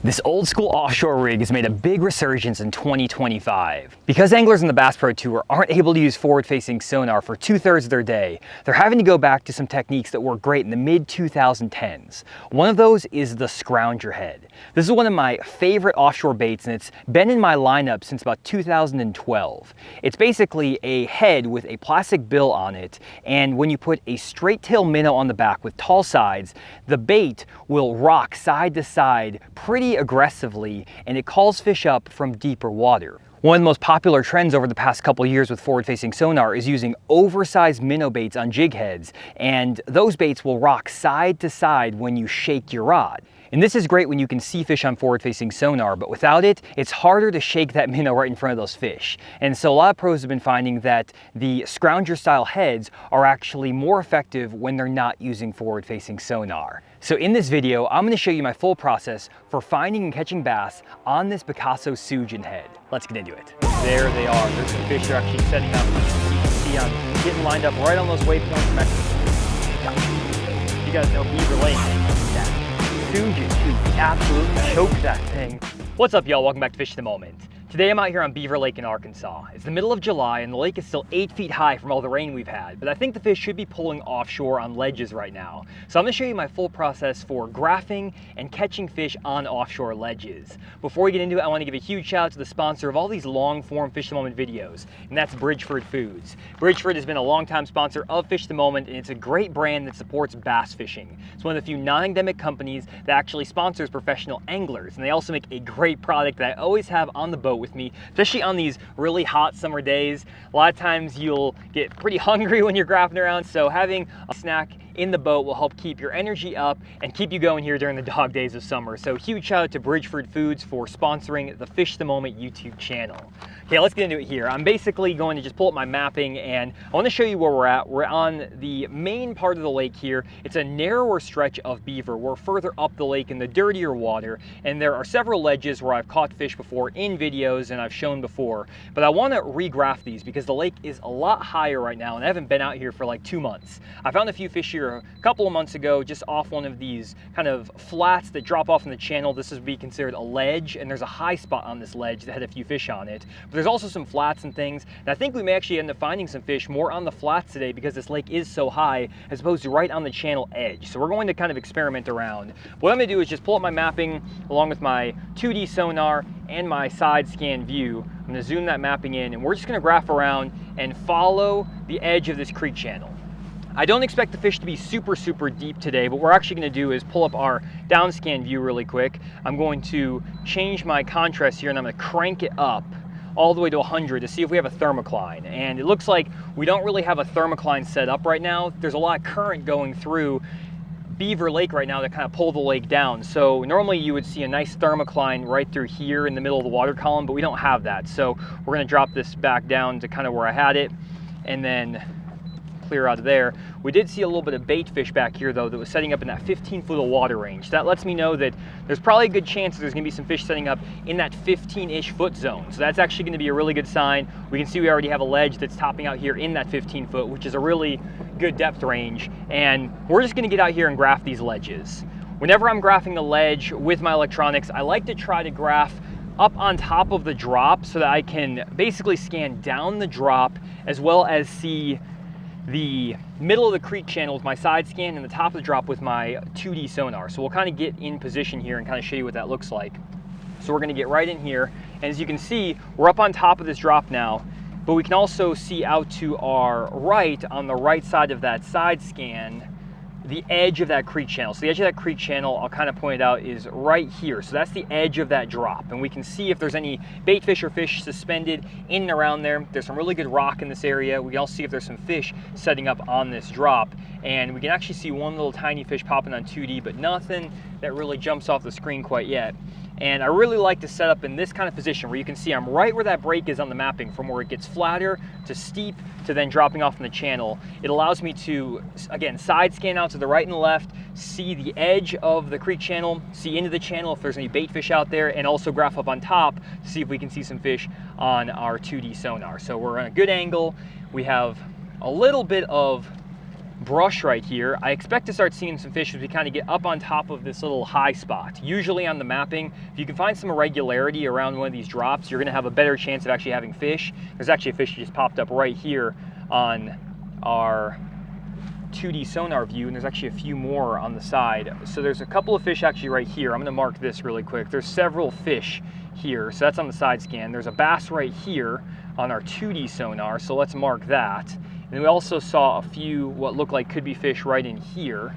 This old school offshore rig has made a big resurgence in 2025. Because anglers in the Bass Pro Tour aren't able to use forward-facing sonar for 2/3 of their day, they're having to go back to some techniques that worked great in the mid-2010s. One of those is the scrounger head. This is one of my favorite offshore baits, and it's been in my lineup since about 2012. It's basically a head with a plastic bill on it, and when you put a straight tail minnow on the back with tall sides, the bait will rock side to side pretty aggressively, and it calls fish up from deeper water. One of the most popular trends over the past couple years with forward-facing sonar is using oversized minnow baits on jig heads, and those baits will rock side to side when you shake your rod. And this is great when you can see fish on forward-facing sonar, but without it, it's harder to shake that minnow right in front of those fish. And so a lot of pros have been finding that the scrounger style heads are actually more effective when they're not using forward-facing sonar. So in this video, I'm going to show you my full process for finding and catching bass on this Picasso Suijin head. Let's get into it. There they are. There's some fish that are actually setting up. You can see I'm getting lined up right on those waypoints. You guys know Beaver Lake. Suijin, dude, absolutely choked that thing. What's up, y'all? Welcome back to Fish the Moment. Today I'm out here on Beaver Lake in Arkansas. It's the middle of July and the lake is still 8 feet high from all the rain we've had, but I think the fish should be pulling offshore on ledges right now. So I'm gonna show you my full process for graphing and catching fish on offshore ledges. Before we get into it, I wanna give a huge shout out to the sponsor of all these long form Fish the Moment videos, and that's Bridgeford Foods. Bridgeford has been a longtime sponsor of Fish the Moment, and it's a great brand that supports bass fishing. It's one of the few non-endemic companies that actually sponsors professional anglers, and they also make a great product that I always have on the boat with me, especially on these really hot summer days. A lot of times you'll get pretty hungry when you're graphing around, so having a snack in the boat will help keep your energy up and keep you going here during the dog days of summer. So huge shout out to Bridgeford Foods for sponsoring the Fish the Moment YouTube channel. Okay, let's get into it here. I'm basically going to just pull up my mapping and I want to show you where we're at. We're on the main part of the lake here. It's a narrower stretch of beaver. We're further up the lake in the dirtier water, and there are several ledges where I've caught fish before in videos and I've shown before, but I want to regraph these because the lake is a lot higher right now and I haven't been out here for like 2 months. I found a few fish here a couple of months ago just off one of these kind of flats that drop off in the channel. This would be considered a ledge, and there's a high spot on this ledge that had a few fish on it, but there's also some flats and things, and I think we may actually end up finding some fish more on the flats today because this lake is so high as opposed to right on the channel edge. So we're going to kind of experiment around. What I'm going to do is just pull up my mapping along with my 2D sonar and my side scan view. I'm going to zoom that mapping in, and we're just going to graph around and follow the edge of this creek channel. I don't expect the fish to be super deep today, but what we're actually going to do is pull up our down scan view really quick. I'm going to change my contrast here and I'm going to crank it up all the way to 100 to see if we have a thermocline. And it looks like we don't really have a thermocline set up right now. There's a lot of current going through Beaver Lake right now that kind of pull the lake down. So normally you would see a nice thermocline right through here in the middle of the water column, but we don't have that. So we're going to drop this back down to kind of where I had it and then clear out of there. We did see a little bit of bait fish back here though that was setting up in that 15-foot of water range. That lets me know that there's probably a good chance that there's going to be some fish setting up in that 15-ish foot zone. So that's actually going to be a really good sign. We can see we already have a ledge that's topping out here in that 15 foot, which is a really good depth range. And we're just going to get out here and graph these ledges. Whenever I'm graphing the ledge with my electronics, I like to try to graph up on top of the drop so that I can basically scan down the drop as well as see the middle of the creek channel with my side scan and the top of the drop with my 2D sonar. So we'll kind of get in position here and kind of show you what that looks like. So we're going to get right in here, and as you can see, we're up on top of this drop now, but we can also see out to our right, on the right side of that side scan, the edge of that creek channel. So the edge of that creek channel, I'll kind of point it out, is right here. So that's the edge of that drop, and we can see if there's any bait fish or fish suspended in and around there. There's some really good rock in this area. We can also see if there's some fish setting up on this drop, and we can actually see one little tiny fish popping on 2D, but nothing that really jumps off the screen quite yet. And I really like to set up in this kind of position where you can see I'm right where that break is on the mapping, from where it gets flatter to steep to then dropping off in the channel. It allows me to, again, side scan out to the right and the left, see the edge of the creek channel, see into the channel if there's any bait fish out there, and also graph up on top to see if we can see some fish on our 2D sonar. So we're on a good angle. We have a little bit of brush right here, I expect to start seeing some fish as we kind of get up on top of this little high spot. Usually on the mapping, if you can find some irregularity around one of these drops, you're gonna have a better chance of actually having fish. There's actually a fish that just popped up right here on our 2D sonar view, and there's actually a few more on the side. So there's a couple of fish actually right here. I'm gonna mark this really quick. There's several fish here, so that's on the side scan. There's a bass right here on our 2D sonar, so let's mark that. And we also saw a few what look like could be fish right in here.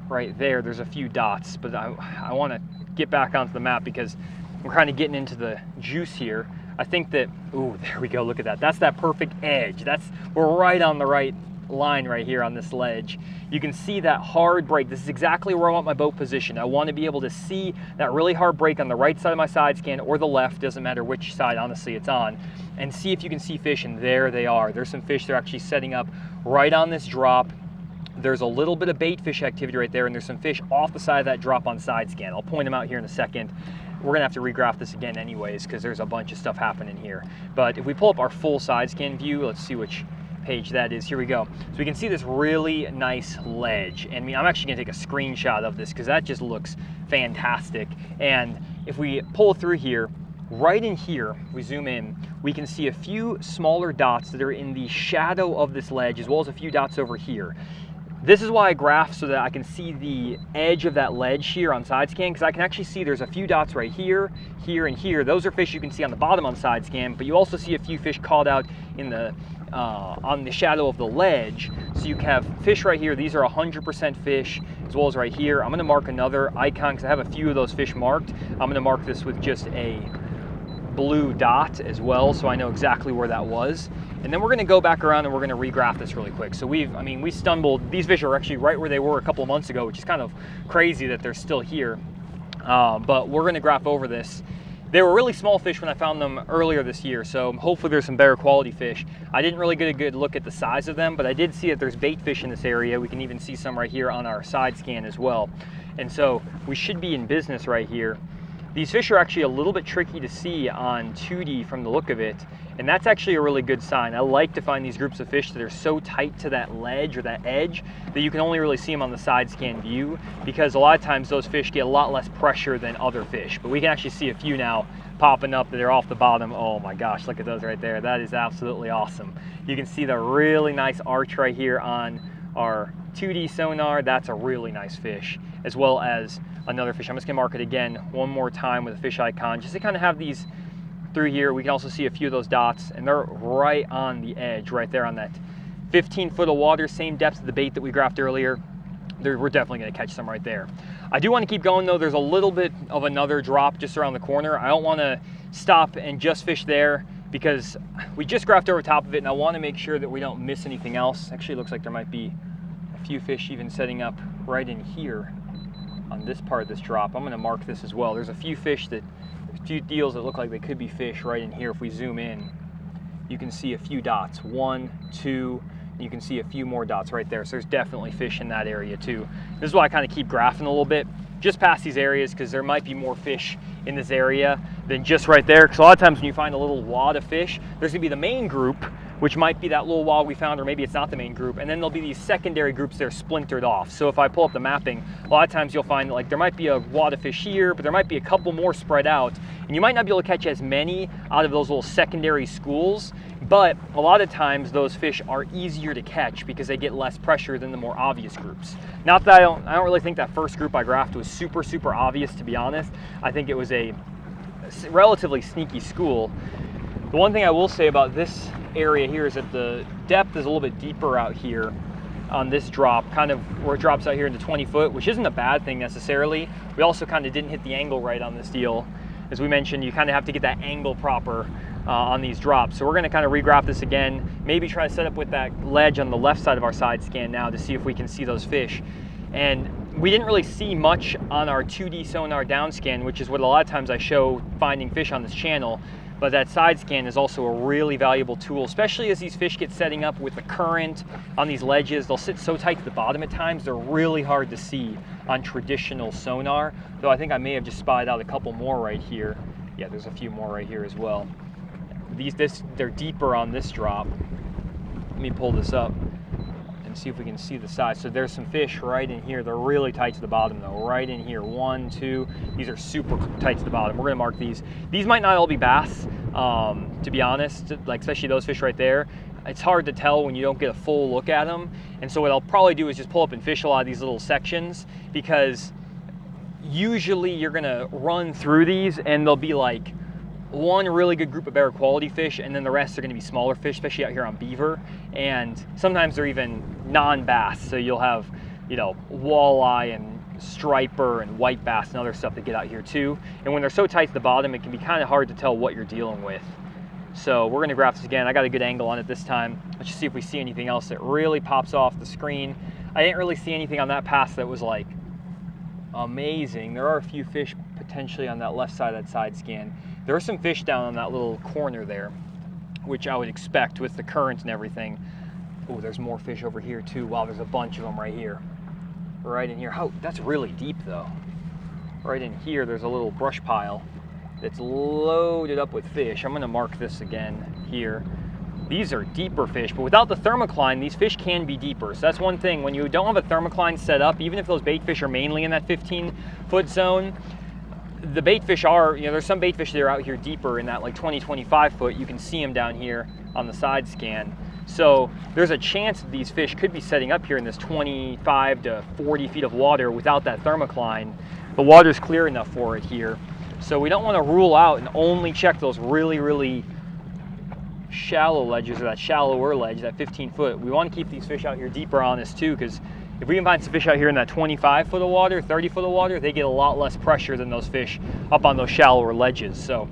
Right there, there's a few dots, but I wanna get back onto the map because we're kind of getting into the juice here. I think that, ooh, there we go, look at that. That's that perfect edge. We're right on the right line right here on this ledge. You can see that hard break. This is exactly where I want my boat positioned. I want to be able to see that really hard break on the right side of my side scan or the left, doesn't matter which side honestly it's on, and see if you can see fish, and there they are. There's some fish that are actually setting up right on this drop. There's a little bit of bait fish activity right there, and there's some fish off the side of that drop on side scan. I'll point them out here in a second. We're gonna have to regraph this again anyways because there's a bunch of stuff happening here. But if we pull up our full side scan view, let's see which page that is. Here we go. So we can see this really nice ledge, and I'm actually gonna take a screenshot of this because that just looks fantastic. And if we pull through here, right in here, we zoom in, we can see a few smaller dots that are in the shadow of this ledge, as well as a few dots over here. This is why I graph so that I can see the edge of that ledge here on side scan, because I can actually see there's a few dots right here, here, and here. Those are fish you can see on the bottom on side scan, but you also see a few fish called out in the on the shadow of the ledge. So you have fish right here. These are 100% fish, as well as right here. I'm gonna mark another icon because I have a few of those fish marked. I'm gonna mark this with just a blue dot as well, so I know exactly where that was. And then we're gonna go back around and we're gonna regraph this really quick. So we stumbled, these fish are actually right where they were a couple of months ago, which is kind of crazy that they're still here. But we're gonna graph over this. They were really small fish when I found them earlier this year, so hopefully there's some better quality fish. I didn't really get a good look at the size of them, but I did see that there's bait fish in this area. We can even see some right here on our side scan as well. And so we should be in business right here. These fish are actually a little bit tricky to see on 2D from the look of it, and that's actually a really good sign. I like to find these groups of fish that are so tight to that ledge or that edge that you can only really see them on the side scan view, because a lot of times those fish get a lot less pressure than other fish. But we can actually see a few now popping up that are off the bottom. Oh my gosh, look at those right there. That is absolutely awesome. You can see the really nice arch right here on our 2D sonar. That's a really nice fish, as well as another fish. I'm just gonna mark it again one more time with a fish icon, just to kind of have these through here. We can also see a few of those dots, and they're right on the edge, right there on that 15 foot of water, same depth of the bait that we graphed earlier. We're definitely gonna catch some right there. I do wanna keep going though. There's a little bit of another drop just around the corner. I don't wanna stop and just fish there because we just graphed over top of it, and I wanna make sure that we don't miss anything else. Actually, it looks like there might be a few fish even setting up right in here on this part of this drop. I'm gonna mark this as well. There's a few fish a few deals that look like they could be fish right in here. If we zoom in, you can see a few dots, 1, 2, you can see a few more dots right there. So there's definitely fish in that area too. This is why I kind of keep graphing a little bit just past these areas, because there might be more fish in this area than just right there. Because a lot of times when you find a little wad of fish, there's gonna be the main group, which might be that little wad we found, or maybe it's not the main group, and then there'll be these secondary groups that are splintered off. So if I pull up the mapping, a lot of times you'll find that, like, there might be a wad of fish here, but there might be a couple more spread out, and you might not be able to catch as many out of those little secondary schools, but a lot of times those fish are easier to catch because they get less pressure than the more obvious groups. Not that I don't really think that first group I graphed was super obvious, to be honest. I think it was a relatively sneaky school. The one thing I will say about this area here is that the depth is a little bit deeper out here on this drop, kind of where it drops out here into 20 foot, which isn't a bad thing necessarily. We also kind of didn't hit the angle right on this deal. As we mentioned, you kind of have to get that angle proper on these drops. So we're gonna kind of regraph this again, maybe try to set up with that ledge on the left side of our side scan now to see if we can see those fish. And we didn't really see much on our 2D sonar down scan, which is what a lot of times I show finding fish on this channel. But that side scan is also a really valuable tool, especially as these fish get setting up with the current on these ledges. They'll sit so tight to the bottom at times, they're really hard to see on traditional sonar. Though I think I may have just spotted out a couple more right here. Yeah, there's a few more right here as well. They're deeper on this drop. Let me pull this up and and see if we can see the size. So there's some fish right in here. They're really tight to the bottom though, right in here. 1, 2, these are super tight to the bottom. We're gonna mark these. These might not all be bass, to be honest, like especially those fish right there. It's hard to tell when you don't get a full look at them. And so what I'll probably do is just pull up and fish a lot of these little sections, because usually you're gonna run through these and they'll be like one really good group of better quality fish, and then the rest are going to be smaller fish, especially out here on Beaver. And sometimes they're even non-bass, so you'll have, you know, walleye and striper and white bass and other stuff that get out here too. And when they're so tight to the bottom, it can be kind of hard to tell what you're dealing with. So we're going to graph this again. I got a good angle on it this time. Let's just see if we see anything else that really pops off the screen. I didn't really see anything on that pass that was like amazing. There are a few fish potentially on that left side of that side scan. There are some fish down on that little corner there, which I would expect with the current and everything. Oh, there's more fish over here too. Wow, there's a bunch of them right here. Right in here. Oh, that's really deep though. Right in here, there's a little brush pile that's loaded up with fish. I'm gonna mark this again here. These are deeper fish, but without the thermocline, these fish can be deeper. So that's one thing. When you don't have a thermocline set up, even if those bait fish are mainly in that 15-foot zone, the bait fish are, you know, there's some bait fish that are out here deeper in that like 20, 25 foot. You can see them down here on the side scan. So there's a chance that these fish could be setting up here in this 25 to 40 feet of water without that thermocline. The water's clear enough for it here. So we don't want to rule out and only check those really, really shallow ledges, or that shallower ledge, that 15 foot. We want to keep these fish out here deeper on this too, because if we can find some fish out here in that 25 foot of water, 30 foot of water, they get a lot less pressure than those fish up on those shallower ledges. So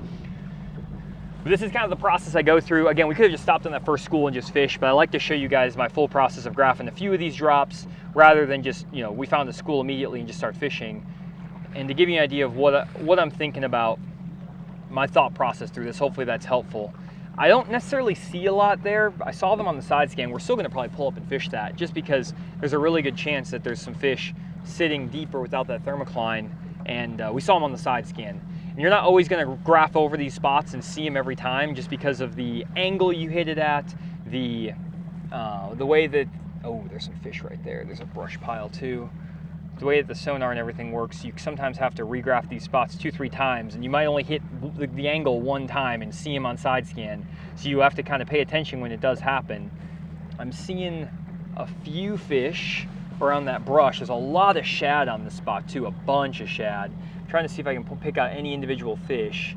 this is kind of the process I go through. Again, we could have just stopped on that first school and just fished, but I like to show you guys my full process of graphing a few of these drops rather than just, you know, we found the school immediately and just start fishing. And to give you an idea of what I'm thinking about, my thought process through this, hopefully that's helpful. I don't necessarily see a lot there. I saw them on the side scan. We're still going to probably pull up and fish that, just because there's a really good chance that there's some fish sitting deeper without that thermocline, and we saw them on the side scan. And you're not always going to graph over these spots and see them every time, just because of the angle you hit it at, the way that, oh, there's some fish right there. There's a brush pile too. The way that the sonar and everything works, you sometimes have to regraph these spots 2-3 times, and you might only hit the angle one time and see them on side scan. So you have to kind of pay attention when it does happen. I'm seeing a few fish around that brush. There's a lot of shad on this spot too, a bunch of shad. I'm trying to see if I can pick out any individual fish.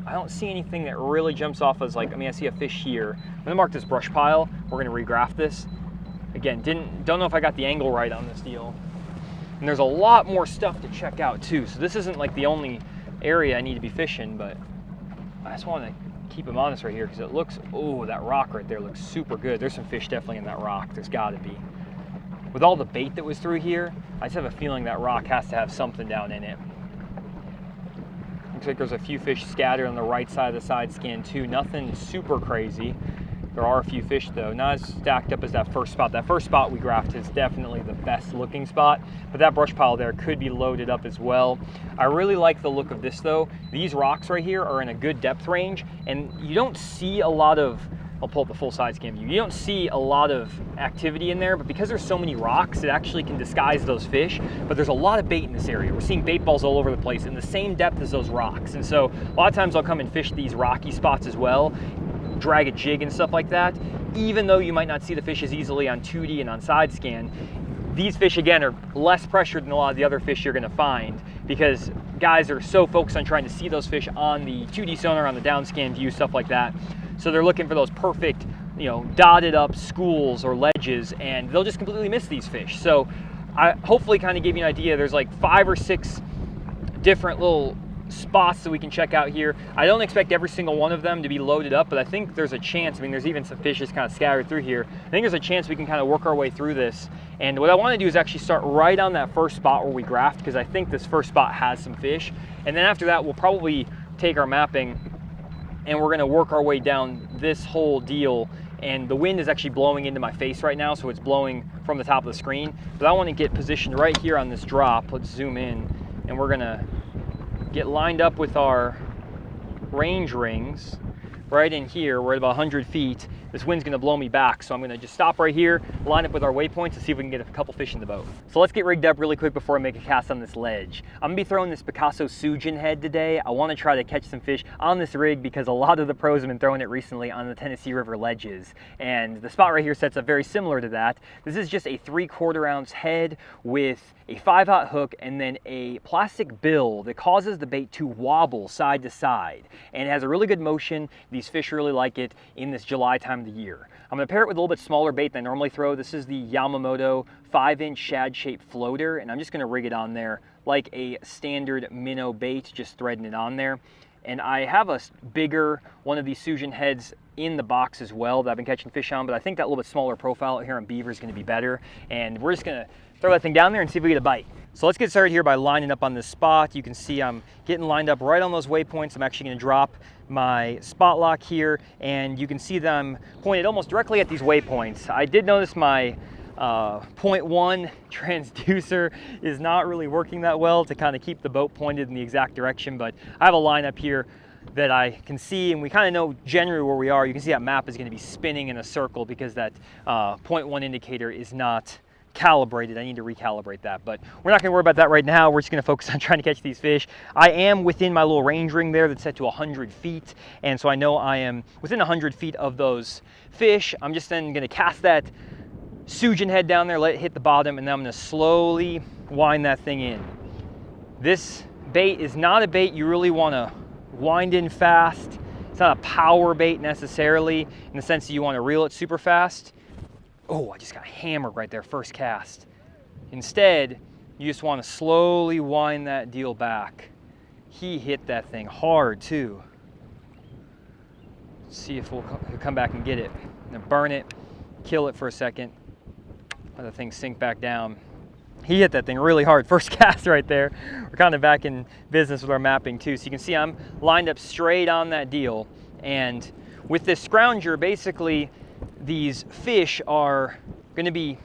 I don't see anything that really jumps off as like, I mean, I see a fish here. I'm gonna mark this brush pile. We're gonna regraph this. Again, don't know if I got the angle right on this deal. And there's a lot more stuff to check out too. So this isn't like the only area I need to be fishing, but I just want to keep them honest right here, because it looks, oh, that rock right there looks super good. There's some fish definitely in that rock. There's gotta be. With all the bait that was through here, I just have a feeling that rock has to have something down in it. Looks like there's a few fish scattered on the right side of the side scan too. Nothing super crazy. There are a few fish though, not as stacked up as that first spot. That first spot we graphed is definitely the best looking spot, but that brush pile there could be loaded up as well. I really like the look of this though. These rocks right here are in a good depth range, and you don't see a lot of, I'll pull up the full side scan view. You don't see a lot of activity in there, but because there's so many rocks, it actually can disguise those fish. But there's a lot of bait in this area. We're seeing bait balls all over the place in the same depth as those rocks. And so a lot of times I'll come and fish these rocky spots as well, drag a jig and stuff like that. Even though you might not see the fish as easily on 2D and on side scan, these fish again are less pressured than a lot of the other fish you're gonna find, because guys are so focused on trying to see those fish on the 2D sonar, on the down scan view, stuff like that. So they're looking for those perfect, you know, dotted up schools or ledges, and they'll just completely miss these fish. So I hopefully kind of gave you an idea. There's like 5 or 6 different little spots that we can check out here. I don't expect every single one of them to be loaded up, but I think there's a chance. I mean, there's even some fish just kind of scattered through here. I think there's a chance we can kind of work our way through this. And what I want to do is actually start right on that first spot where we graphed, because I think this first spot has some fish. And then after that, we'll probably take our mapping and we're going to work our way down this whole deal. And the wind is actually blowing into my face right now, so it's blowing from the top of the screen. But I want to get positioned right here on this drop. Let's zoom in, and we're going to get lined up with our range rings right in here. We're at about 100 feet. this wind's gonna blow me back. So I'm gonna just stop right here, line up with our waypoints to see if we can get a couple fish in the boat. So let's get rigged up really quick before I make a cast on this ledge. I'm gonna be throwing this Picasso Suijin head today. I wanna try to catch some fish on this rig because a lot of the pros have been throwing it recently on the Tennessee River ledges. And the spot right here sets up very similar to that. This is just a 3/4 ounce head with a 5/0 hook and then a plastic bill that causes the bait to wobble side to side. And it has a really good motion. These fish really like it in this July time of the year. I'm gonna pair it with a little bit smaller bait than I normally throw. This is the Yamamoto 5-inch shad-shaped floater, and I'm just gonna rig it on there like a standard minnow bait, just threading it on there. And I have a bigger one of these Suijin heads in the box as well that I've been catching fish on, but I think that little bit smaller profile here on beaver is gonna be better. And we're just gonna throw that thing down there and see if we get a bite. So let's get started here by lining up on this spot. You can see I'm getting lined up right on those waypoints. I'm actually gonna drop my spot lock here, and you can see that I'm pointed almost directly at these waypoints. I did notice my 0.1 transducer is not really working that well to kind of keep the boat pointed in the exact direction, but I have a line up here that I can see, and we kind of know generally where we are. You can see that map is going to be spinning in a circle because that 0.1 indicator is not calibrated. I need to recalibrate that, but we're not going to worry about that right now. We're just going to focus on trying to catch these fish. I am within my little range ring there that's set to 100 feet, and so I know I am within 100 feet of those fish. I'm just then going to cast that Suijin head down there, let it hit the bottom, and then I'm going to slowly wind that thing in. This bait is not a bait you really want to wind in fast. It's not a power bait necessarily in the sense that you want to reel it super fast. Oh, I just got hammered right there, first cast. Instead, you just want to slowly wind that deal back. He hit that thing hard too. Let's see if he'll come back and get it. I'm gonna burn it, kill it for a second, let the thing sink back down. He hit that thing really hard, first cast right there. We're kind of back in business with our mapping too. So you can see I'm lined up straight on that deal. And with this scrounger, basically, these fish are going to be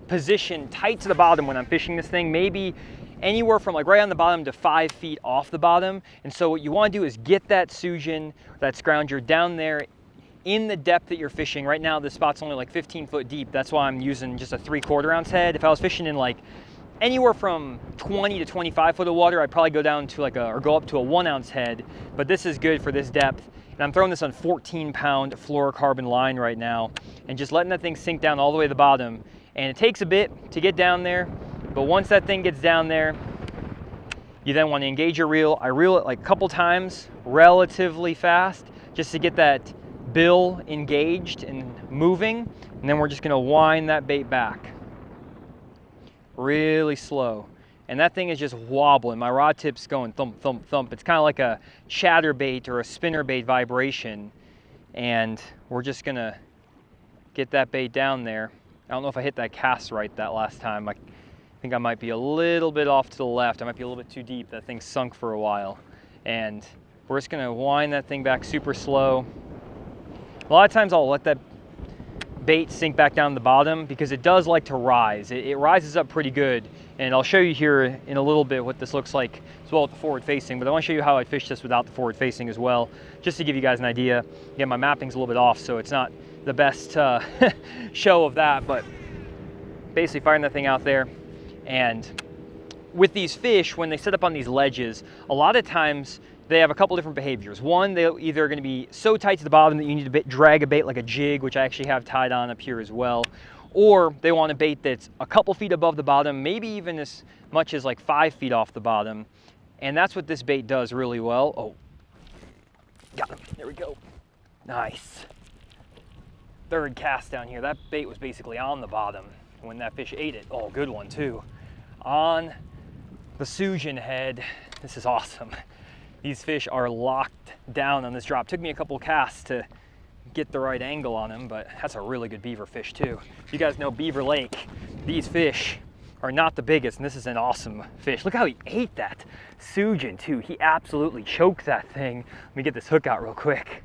positioned tight to the bottom when I'm fishing this thing, maybe anywhere from like right on the bottom to 5 feet off the bottom. And so what you want to do is get that Suijin, that scrounger down there in the depth that you're fishing. Right now, this spot's only like 15 foot deep. That's why I'm using just a 3/4 ounce head. If I was fishing in like anywhere from 20 to 25 foot of water, I'd probably go down to like or go up to a 1 ounce head, but this is good for this depth. And I'm throwing this on 14-pound fluorocarbon line right now and just letting that thing sink down all the way to the bottom. And it takes a bit to get down there, but once that thing gets down there, you then want to engage your reel. I reel it like a couple times relatively fast just to get that bill engaged and moving, and then we're just going to wind that bait back really slow. And that thing is just wobbling. My rod tip's going thump, thump, thump. It's kind of like a chatterbait or a spinnerbait vibration. And we're just gonna get that bait down there. I don't know if I hit that cast right that last time. I think I might be a little bit off to the left. I might be a little bit too deep. That thing sunk for a while. And we're just gonna wind that thing back super slow. A lot of times I'll let that bait sink back down to the bottom because it does like to rise. It rises up pretty good, and I'll show you here in a little bit what this looks like as well with the forward facing, but I want to show you how I fish this without the forward facing as well, just to give you guys an idea. Again, my mapping's a little bit off, so it's not the best show of that, but basically firing that thing out there. And with these fish, when they set up on these ledges, a lot of times they have a couple different behaviors. One, they're either going to be so tight to the bottom that you need to drag a bait like a jig, which I actually have tied on up here as well. Or they want a bait that's a couple feet above the bottom, maybe even as much as like 5 feet off the bottom. And that's what this bait does really well. Oh, got him. There we go. Nice. Third cast down here. That bait was basically on the bottom when that fish ate it. Oh, good one too. On the Suijin head. This is awesome. These fish are locked down on this drop. Took me a couple casts to get the right angle on him, but that's a really good beaver fish too. You guys know Beaver Lake. These fish are not the biggest, and this is an awesome fish. Look how he ate that Suijin too. He absolutely choked that thing. Let me get this hook out real quick.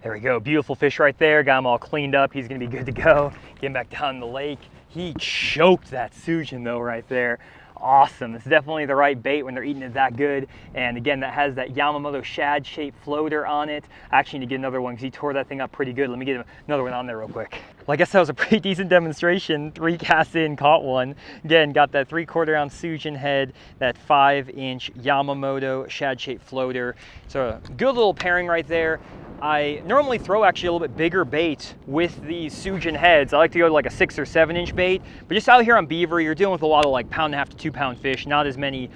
There we go, beautiful fish right there. Got him all cleaned up. He's gonna be good to go. Get him back down in the lake. He choked that Suijin though right there. awesome. It's definitely the right bait when they're eating it that good. And again, that has that Yamamoto shad shaped floater on it. I actually need to get another one because he tore that thing up pretty good. Let me get another one on there real quick. Well, I guess that was a pretty decent demonstration. 3 casts in, caught one. Again, got that 3/4 ounce Suijin head, that 5-inch Yamamoto shad shaped floater. So a good little pairing right there. I normally throw actually a little bit bigger bait with these Suijin heads. I like to go to like a 6 or 7-inch bait, but just out here on Beaver, you're dealing with a lot of like 1.5 to 2 pound fish, not as many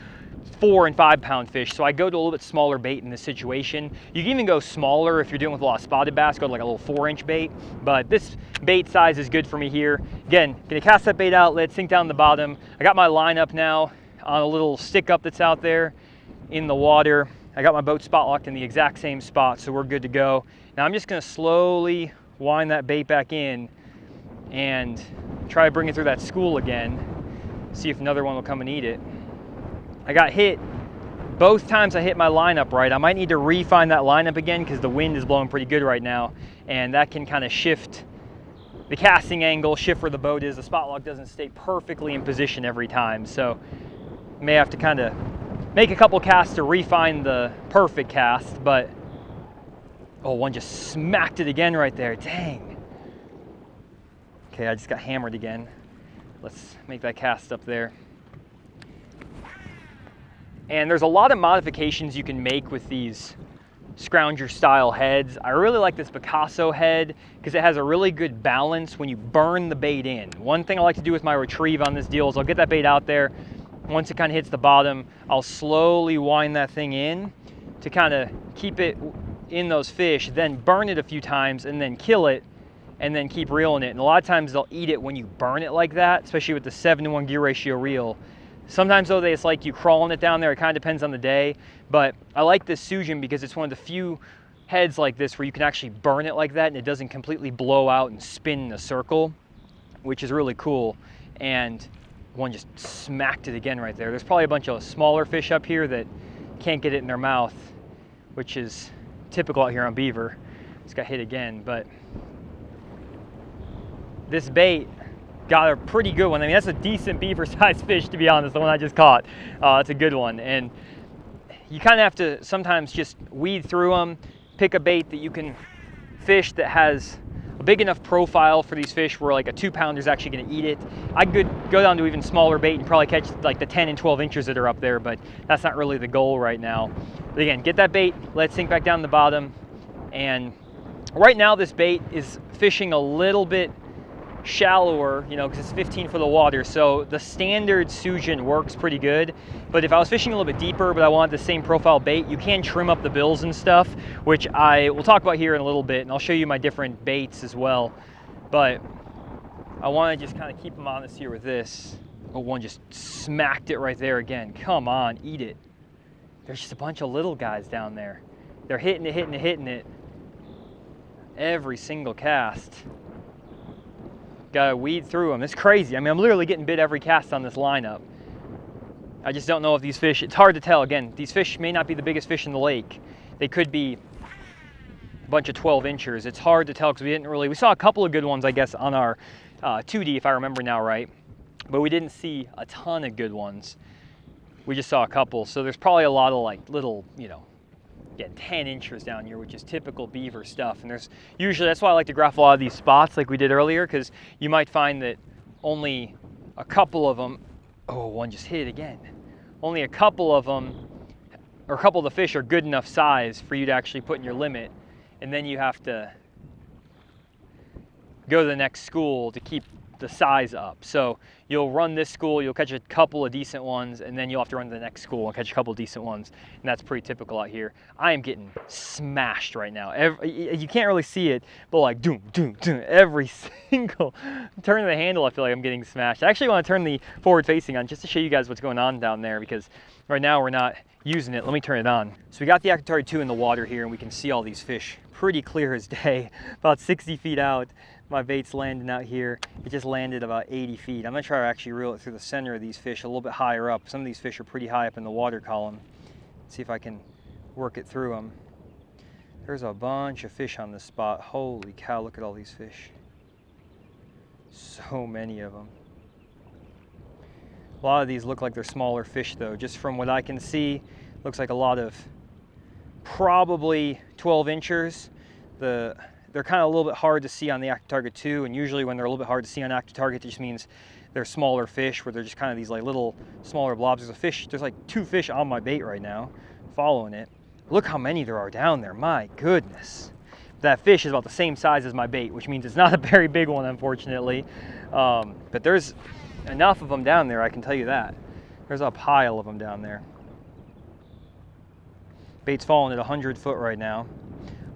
4 and 5 pound fish. So I go to a little bit smaller bait in this situation. You can even go smaller if you're dealing with a lot of spotted bass, go to like a little 4-inch bait, but this bait size is good for me here. Again, gonna cast that bait out, let it sink down the bottom. I got my line up now on a little stick up that's out there in the water. I got my boat spot locked in the exact same spot, so we're good to go. Now I'm just gonna slowly wind that bait back in and try to bring it through that school again, see if another one will come and eat it. I got hit both times I hit my line up right. I might need to refine that lineup again because the wind is blowing pretty good right now, and that can kind of shift the casting angle, shift where the boat is. The spot lock doesn't stay perfectly in position every time, so may have to kind of make a couple casts to refine the perfect cast. But oh, one just smacked it again right there. Dang. Okay, I just got hammered again. Let's make that cast up there. And there's a lot of modifications you can make with these scrounger style heads. I really like this Picasso head because it has a really good balance when you burn the bait in. One thing I like to do with my retrieve on this deal is I'll get that bait out there. Once it kind of hits the bottom, I'll slowly wind that thing in to kind of keep it in those fish, then burn it a few times and then kill it and then keep reeling it. And a lot of times they'll eat it when you burn it like that, especially with the 7-to-1 gear ratio reel. Sometimes though, it's like you crawling it down there. It kind of depends on the day, but I like this Suijin because it's one of the few heads like this where you can actually burn it like that and it doesn't completely blow out and spin in a circle, which is really cool. And one just smacked it again right there. There's probably a bunch of smaller fish up here that can't get it in their mouth, which is typical out here on Beaver. Just got hit again, but this bait got a pretty good one. I mean, that's a decent beaver-sized fish, to be honest, the one I just caught. It's a good one. And you kind of have to sometimes just weed through them, pick a bait that you can fish that has a big enough profile for these fish where like a 2-pounder is actually going to eat it. I could go down to even smaller bait and probably catch like the 10 and 12 inches that are up there, but that's not really the goal right now. But again, get that bait, let it sink back down the bottom. And right now this bait is fishing a little bit shallower, you know, because it's 15 foot of water, so the standard Suijin works pretty good. But if I was fishing a little bit deeper but I wanted the same profile bait, you can trim up the bills and stuff, which I will talk about here in a little bit, and I'll show you my different baits as well. But I want to just kind of keep them honest here with this. Oh, one just smacked it right there again. Come on, eat it. There's just a bunch of little guys down there. They're hitting it every single cast. Gotta weed through them. It's crazy. I mean, I'm literally getting bit every cast on this lineup. I just don't know if these fish, it's hard to tell. Again, these fish may not be the biggest fish in the lake. They could be a bunch of 12 inchers. It's hard to tell because we saw a couple of good ones, I guess, on our 2D, if I remember now right, but we didn't see a ton of good ones. We just saw a couple. So there's probably a lot of like little, you know, again, 10 inches down here, which is typical beaver stuff. And there's usually, that's why I like to graph a lot of these spots like we did earlier, because you might find that only a couple of them, oh, one just hit it again. Only a couple of them, or a couple of the fish are good enough size for you to actually put in your limit. And then you have to go to the next school to keep the size up. So you'll run this school, you'll catch a couple of decent ones, and then you'll have to run to the next school and catch a couple of decent ones. And that's pretty typical out here. I am getting smashed right now. You can't really see it, but like doom, doom, doom, every single turn of the handle, I feel like I'm getting smashed. I actually want to turn the forward facing on just to show you guys what's going on down there, because right now we're not using it. Let me turn it on. So we got the Actari 2 in the water here, and we can see all these fish pretty clear as day, about 60 feet out. My bait's landing out here. It just landed about 80 feet. I'm gonna try to actually reel it through the center of these fish a little bit higher up. Some of these fish are pretty high up in the water column. See if I can work it through them. There's a bunch of fish on this spot. Holy cow, look at all these fish. So many of them. A lot of these look like they're smaller fish though. Just from what I can see, looks like a lot of probably 12 inchers. They're kind of a little bit hard to see on the active target too, and usually when they're a little bit hard to see on active target, it just means they're smaller fish, where they're just kind of these like little smaller blobs. There's like 2 fish on my bait right now, following it. Look how many there are down there, my goodness. That fish is about the same size as my bait, which means it's not a very big one, unfortunately. But there's enough of them down there, I can tell you that. There's a pile of them down there. Bait's falling at 100 foot right now.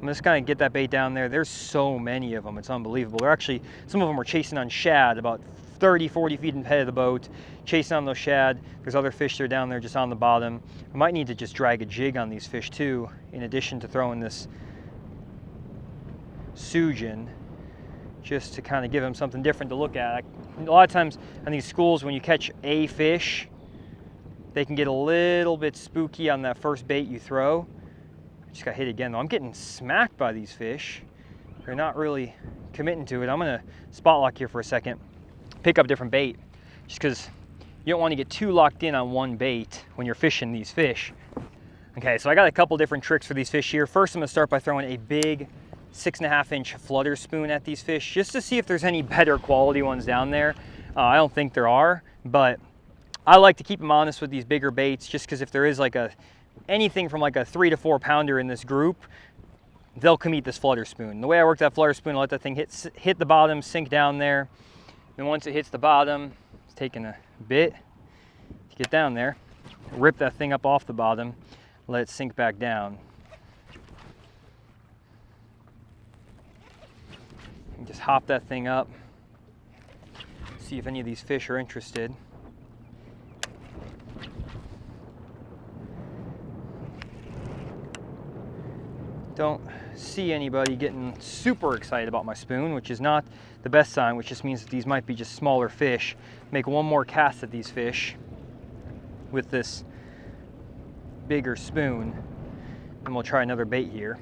I'm just gonna get that bait down there. There's so many of them, it's unbelievable. They're actually, some of them are chasing on shad about 30, 40 feet ahead of the boat, chasing on those shad. There's other fish that are down there just on the bottom. I might need to just drag a jig on these fish too, in addition to throwing this Suijin, just to kind of give them something different to look at. A lot of times on these schools, when you catch a fish, they can get a little bit spooky on that first bait you throw. I just got hit again though. I'm getting smacked by these fish. They're not really committing to it. I'm gonna spot lock here for a second, pick up different bait, just because you don't want to get too locked in on one bait when you're fishing these fish. Okay, so I got a couple different tricks for these fish here. First, I'm gonna start by throwing a big 6.5 inch flutter spoon at these fish, just to see if there's any better quality ones down there. I don't think there are, but I like to keep them honest with these bigger baits, just because if there is like anything from like a 3 to 4 pounder in this group, they'll come eat this flutter spoon. The way I work that flutter spoon, I let that thing hit the bottom, sink down there. Then once it hits the bottom, it's taking a bit to get down there. Rip that thing up off the bottom, let it sink back down. And just hop that thing up, see if any of these fish are interested. Don't see anybody getting super excited about my spoon, which is not the best sign, which just means that these might be just smaller fish. Make one more cast at these fish with this bigger spoon, and we'll try another bait here.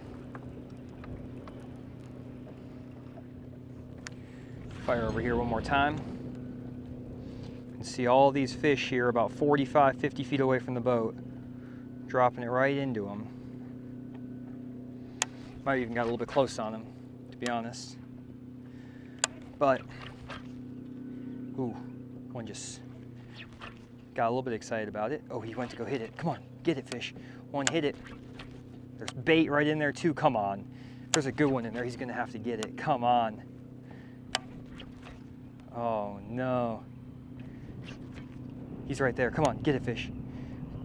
Fire over here one more time. You can see all these fish here about 45, 50 feet away from the boat, dropping it right into them. Might even got a little bit close on them, to be honest. But, ooh, one just got a little bit excited about it. Oh, he went to go hit it. Come on, get it, fish. One hit it. There's bait right in there too, come on. There's a good one in there, he's gonna have to get it, come on. Oh no. He's right there, come on, get it, fish.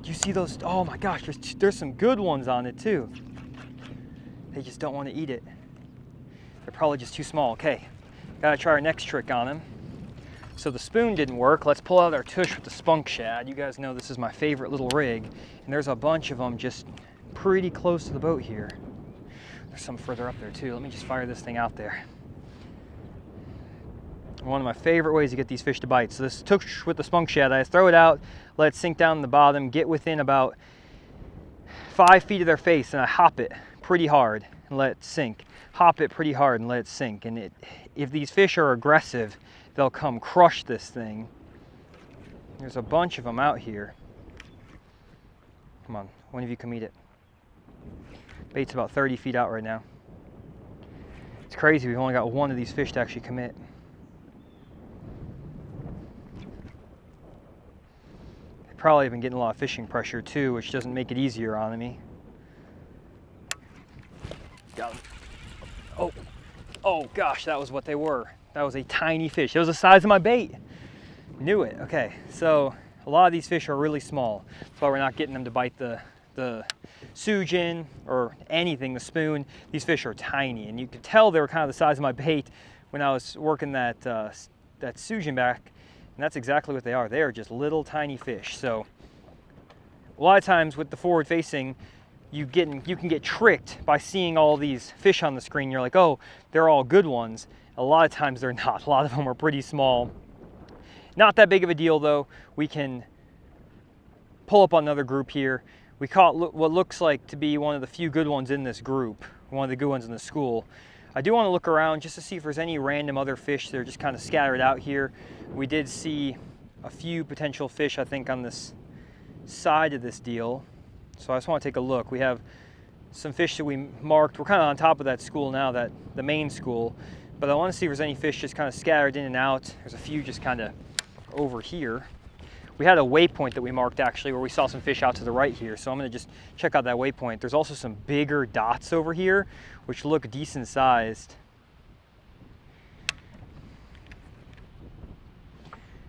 Do you see those? Oh my gosh, there's some good ones on it too. They just don't want to eat it. They're probably just too small. Okay, gotta try our next trick on them. So the spoon didn't work. Let's pull out our tush with the spunk shad. You guys know this is my favorite little rig. And there's a bunch of them just pretty close to the boat here. There's some further up there too. Let me just fire this thing out there. One of my favorite ways to get these fish to bite. So this tush with the spunk shad, I throw it out, let it sink down in the bottom, get within about 5 feet of their face, and I hop it pretty hard and let it sink. Hop it pretty hard and let it sink. And if these fish are aggressive, they'll come crush this thing. There's a bunch of them out here. Come on, one of you come eat it. Bait's about 30 feet out right now. It's crazy, we've only got one of these fish to actually commit. They probably have been getting a lot of fishing pressure too, which doesn't make it easier on me. Got them. Oh gosh, that was what they were. That was a tiny fish. It was the size of my bait. Knew it. Okay, so a lot of these fish are really small. That's why we're not getting them to bite the Suijin or anything, the spoon. These fish are tiny, and you could tell they were kind of the size of my bait when I was working that Suijin back, and that's exactly what they are. They are just little tiny fish. So a lot of times with the forward facing, you can get tricked by seeing all these fish on the screen. You're like, oh, they're all good ones. A lot of times they're not. A lot of them are pretty small. Not that big of a deal though. We can pull up on another group here. We caught what looks like to be one of the few good ones in this group, one of the good ones in the school. I do want to look around just to see if there's any random other fish that are just kind of scattered out here. We did see a few potential fish, I think, on this side of this deal. So I just want to take a look. We have some fish that we marked. We're kind of on top of that school now, the main school, but I want to see if there's any fish just kind of scattered in and out. There's a few just kind of over here. We had a waypoint that we marked actually where we saw some fish out to the right here, so I'm going to just check out that waypoint. There's also some bigger dots over here which look decent sized.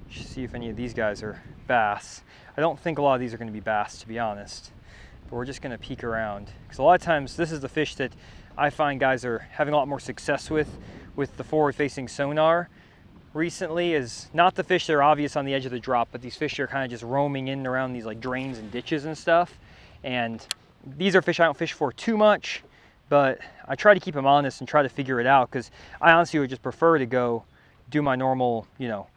Just see if any of these guys are bass. I don't think a lot of these are going to be bass, to be honest, but we're just going to peek around, because a lot of times this is the fish that I find guys are having a lot more success with the forward-facing sonar recently. Is not the fish that are obvious on the edge of the drop, but these fish are kind of just roaming in and around these like drains and ditches and stuff. And these are fish I don't fish for too much, but I try to keep them honest and try to figure it out, because I honestly would just prefer to go do my normal, you know,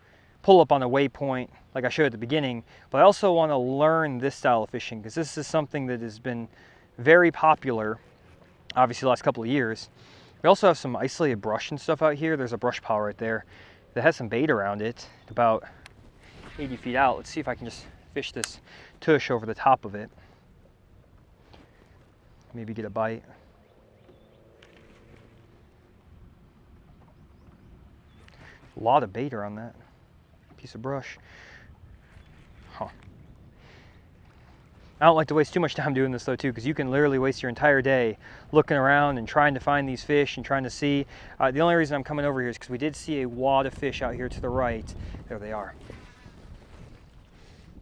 pull up on a waypoint like I showed at the beginning. But I also want to learn this style of fishing, because this is something that has been very popular obviously the last couple of years. We also have some isolated brush and stuff out here. There's a brush pile right there that has some bait around it about 80 feet out. Let's see if I can just fish this tush over the top of it. Maybe get a bite. A lot of bait around that piece of brush. Huh. I don't like to waste too much time doing this though too, because you can literally waste your entire day looking around and trying to find these fish and trying to see. The only reason I'm coming over here is because we did see a wad of fish out here to the right. There they are.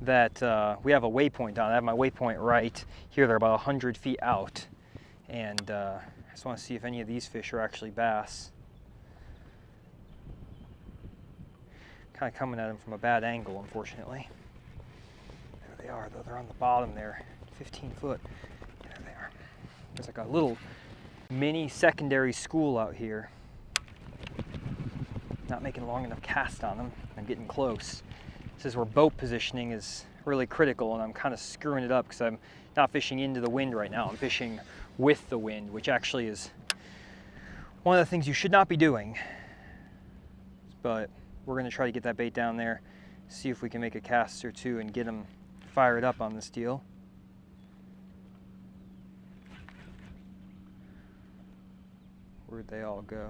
That we have a waypoint on. I have my waypoint right here. They're about 100 feet out. And I just want to see if any of these fish are actually bass. Kind of coming at them from a bad angle, unfortunately. There they are, though. They're on the bottom there, 15 foot. There they are. There's like a little mini secondary school out here. Not making a long enough cast on them. I'm getting close. This is where boat positioning is really critical, and I'm kind of screwing it up because I'm not fishing into the wind right now. I'm fishing with the wind, which actually is one of the things you should not be doing. But we're going to try to get that bait down there, see if we can make a cast or two and get them fired up on this deal. Where'd they all go?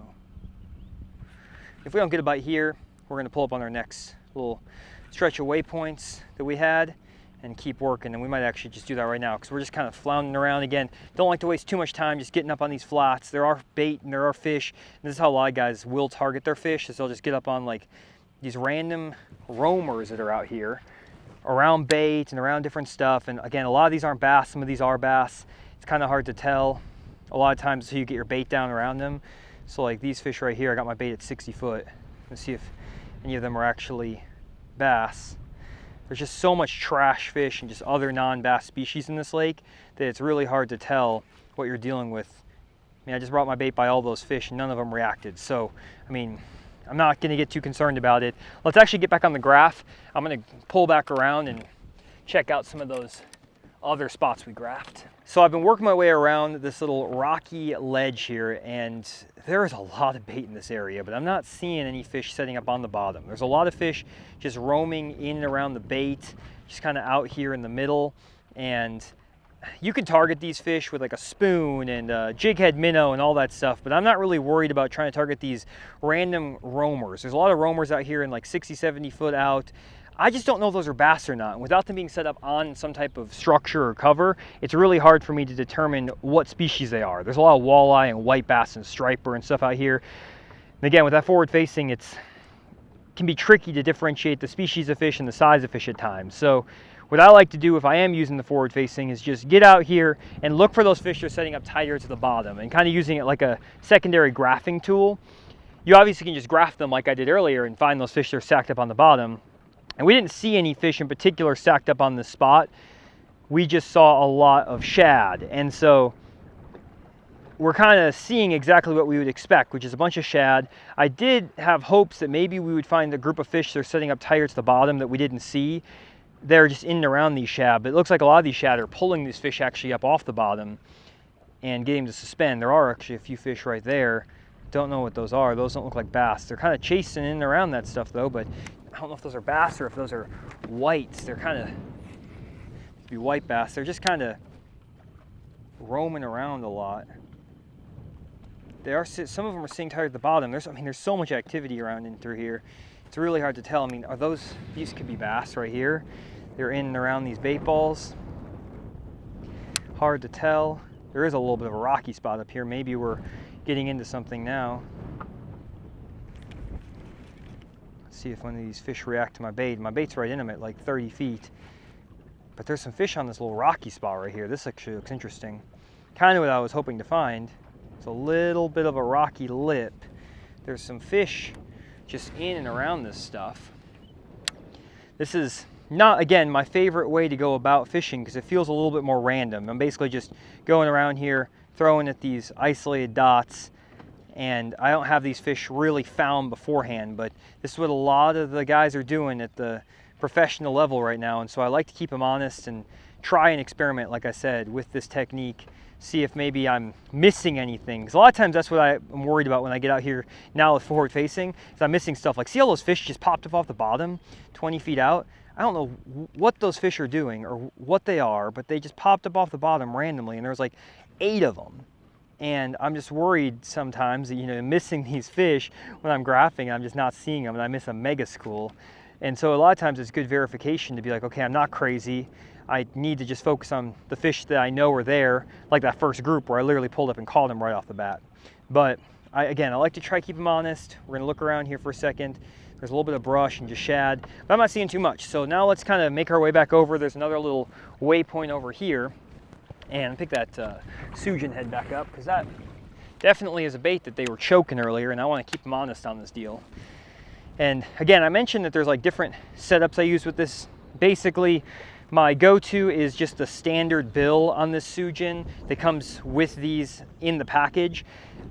If we don't get a bite here, we're going to pull up on our next little stretch of waypoints that we had and keep working. And we might actually just do that right now, because we're just kind of floundering around again. Don't like to waste too much time just getting up on these flats. There are bait and there are fish. And this is how a lot of guys will target their fish, is they'll just get up on like these random roamers that are out here around bait and around different stuff. And again, a lot of these aren't bass, some of these are bass. It's kind of hard to tell a lot of times until you get your bait down around them. So like these fish right here, I got my bait at 60 foot. Let's see if any of them are actually bass. There's just so much trash fish and just other non-bass species in this lake that it's really hard to tell what you're dealing with. I mean, I just brought my bait by all those fish and none of them reacted. So, I mean, I'm not going to get too concerned about it. Let's actually get back on the graph. I'm going to pull back around and check out some of those other spots we graphed. So I've been working my way around this little rocky ledge here, and there is a lot of bait in this area, but I'm not seeing any fish setting up on the bottom. There's a lot of fish just roaming in and around the bait, just kind of out here in the middle. And you can target these fish with like a spoon and jig head minnow and all that stuff, but I'm not really worried about trying to target these random roamers. There's a lot of roamers out here in like 60, 70 foot out. I just don't know if those are bass or not. And without them being set up on some type of structure or cover, it's really hard for me to determine what species they are. There's a lot of walleye and white bass and striper and stuff out here. And again, with that forward facing, it can be tricky to differentiate the species of fish and the size of fish at times. So what I like to do if I am using the forward facing is just get out here and look for those fish that are setting up tighter to the bottom and kind of using it like a secondary graphing tool. You obviously can just graph them like I did earlier and find those fish that are stacked up on the bottom. And we didn't see any fish in particular stacked up on this spot. We just saw a lot of shad. And so we're kind of seeing exactly what we would expect, which is a bunch of shad. I did have hopes that maybe we would find a group of fish that are setting up tighter to the bottom that we didn't see. They're just in and around these shad, but it looks like a lot of these shad are pulling these fish actually up off the bottom and getting them to suspend. There are actually a few fish right there. Don't know what those are. Those don't look like bass. They're kind of chasing in and around that stuff though, but I don't know if those are bass or if those are whites. They're kind of, be white bass. They're just kind of roaming around a lot. They are, some of them are sitting tight at the bottom. There's so much activity around and through here. It's really hard to tell. I mean, are these could be bass right here. They're in and around these bait balls. Hard to tell. There is a little bit of a rocky spot up here. Maybe we're getting into something now. Let's see if one of these fish react to my bait. My bait's right in them at like 30 feet. But there's some fish on this little rocky spot right here. This actually looks interesting. Kind of what I was hoping to find. It's a little bit of a rocky lip. There's some fish just in and around this stuff. This is not, again, my favorite way to go about fishing because it feels a little bit more random. I'm basically just going around here, throwing at these isolated dots, and I don't have these fish really found beforehand, but this is what a lot of the guys are doing at the professional level right now, and so I like to keep them honest and try and experiment, like I said, with this technique, see if maybe I'm missing anything. Because a lot of times that's what I'm worried about when I get out here now with forward facing, is I'm missing stuff. Like, see all those fish just popped up off the bottom 20 feet out? I don't know what those fish are doing or what they are, but they just popped up off the bottom randomly, and there was like 8 of them. And I'm just worried sometimes that, you know, missing these fish when I'm graphing, I'm just not seeing them, and I miss a mega school. And so a lot of times it's good verification to be like, okay, I'm not crazy. I need to just focus on the fish that I know are there, like that first group where I literally pulled up and caught them right off the bat. But again, I like to try to keep them honest. We're gonna look around here for a second. There's a little bit of brush and just shad, but I'm not seeing too much. So now let's kind of make our way back over. There's another little waypoint over here, and pick that Suijin head back up, because that definitely is a bait that they were choking earlier, and I want to keep them honest on this deal. And again, I mentioned that there's like different setups I use with this. Basically, my go-to is just the standard bill on this Suijin that comes with these in the package.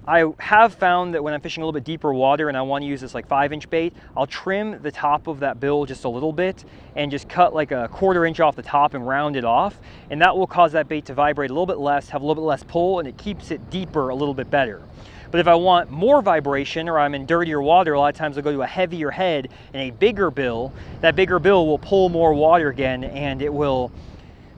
I have found that when I'm fishing a little bit deeper water and I want to use this like 5-inch bait, I'll trim the top of that bill just a little bit and just cut like a 1/4 inch off the top and round it off. And that will cause that bait to vibrate a little bit less, have a little bit less pull, and it keeps it deeper a little bit better. But if I want more vibration or I'm in dirtier water, a lot of times I'll go to a heavier head and a bigger bill. That bigger bill will pull more water again, and it will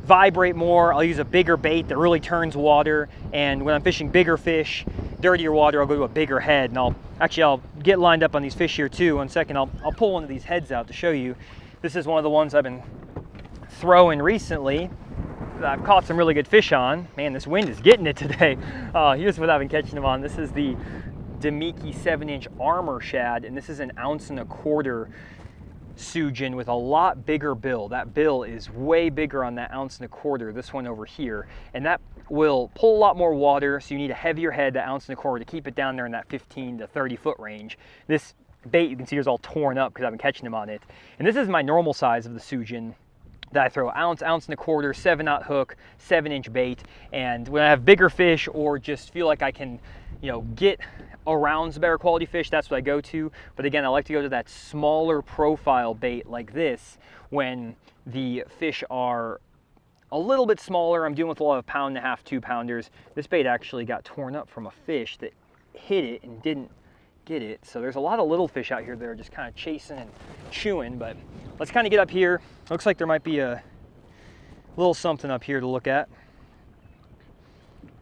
vibrate more. I'll use a bigger bait that really turns water, and when I'm fishing bigger fish, dirtier water, I'll go to a bigger head. And I'll get lined up on these fish here too. One second, I'll pull one of these heads out to show you. This is one of the ones I've been throwing recently that I've caught some really good fish on. Man, this wind is getting it today. Here's what I've been catching them on. This is the Demiki 7-inch armor shad, and this is an 1.25 ounce Suijin with a lot bigger bill. That bill is way bigger on that 1.25 ounce, this one over here, and that will pull a lot more water, so you need a heavier head, that 1.25 ounce, to keep it down there in that 15 to 30 foot range. This bait, you can see, is all torn up because I've been catching them on it. And this is my normal size of the Suijin that I throw: 1.25 ounce, 7/0 hook, 7-inch bait. And when I have bigger fish or just feel like I can, you know, get around some better quality fish, that's what I go to. But again, I like to go to that smaller profile bait like this when the fish are a little bit smaller. I'm dealing with a lot of 1.5 pound, 2 pounders. This bait actually got torn up from a fish that hit it and didn't get it. So there's a lot of little fish out here that are just kind of chasing and chewing. But let's kind of get up here. Looks like there might be a little something up here to look at.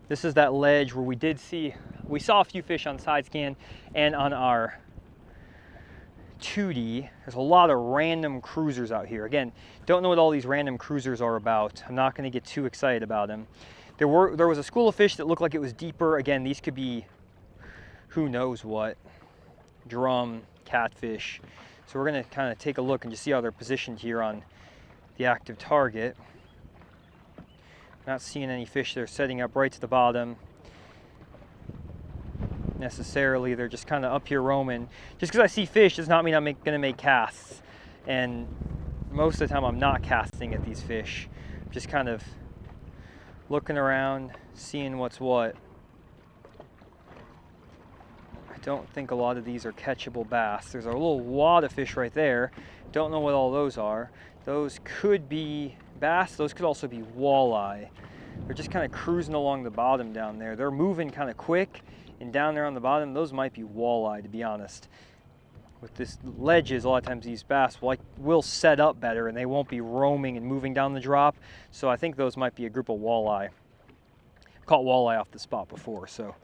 This is that ledge where we saw a few fish on side scan, and on our 2D, there's a lot of random cruisers out here. Again, don't know what all these random cruisers are about. I'm not going to get too excited about them. There was a school of fish that looked like it was deeper. Again, these could be who knows what, drum, catfish. So we're going to kind of take a look and just see how they're positioned here on the active target. Not seeing any fish. They're setting up right to the bottom necessarily. They're just kind of up here roaming. Just because I see fish does not mean I'm going to make casts. And most of the time I'm not casting at these fish. I'm just kind of looking around, seeing what's what. I don't think a lot of these are catchable bass. There's a little wad of fish right there. Don't know what all those are. Those could be bass. Those could also be walleye. They're just kind of cruising along the bottom down there. They're moving kind of quick, and down there on the bottom, those might be walleye, to be honest. with this ledges, a lot of times these bass will set up better and they won't be roaming and moving down the drop. So I think those might be a group of walleye. I've caught walleye off the spot before, so